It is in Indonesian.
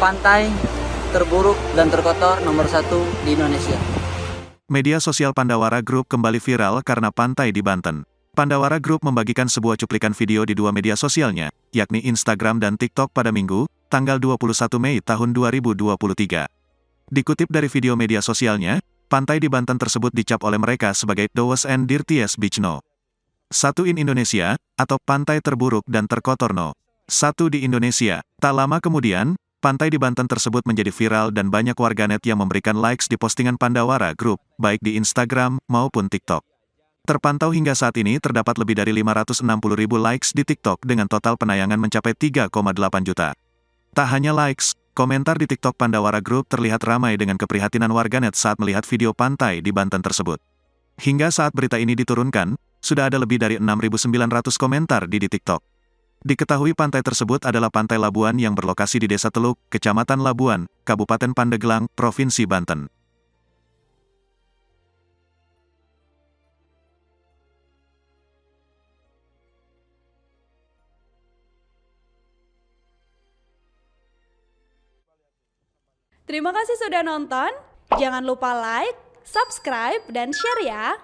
pantai terburuk dan terkotor nomor 1 di Indonesia. Media sosial Pandawara Group kembali viral karena pantai di Banten. Pandawara Group membagikan sebuah cuplikan video di dua media sosialnya, yakni Instagram dan TikTok pada Minggu, tanggal 21 Mei tahun 2023. Dikutip dari video media sosialnya, pantai di Banten tersebut dicap oleh mereka sebagai the worst and dirtiest beach no. 1 in Indonesia, atau pantai terburuk dan terkotor no. 1 di Indonesia. Tak lama kemudian, pantai di Banten tersebut menjadi viral dan banyak warganet yang memberikan likes di postingan Pandawara Group, baik di Instagram maupun TikTok. Terpantau hingga saat ini terdapat lebih dari 560.000 likes di TikTok dengan total penayangan mencapai 3,8 juta. Tak hanya likes, komentar di TikTok Pandawara Group terlihat ramai dengan keprihatinan warganet saat melihat video pantai di Banten tersebut. Hingga saat berita ini diturunkan, sudah ada lebih dari 6.900 komentar di TikTok. Diketahui pantai tersebut adalah Pantai Labuan yang berlokasi di Desa Teluk, Kecamatan Labuan, Kabupaten Pandeglang, Provinsi Banten. Terima kasih sudah nonton. Jangan lupa like, subscribe, dan share ya.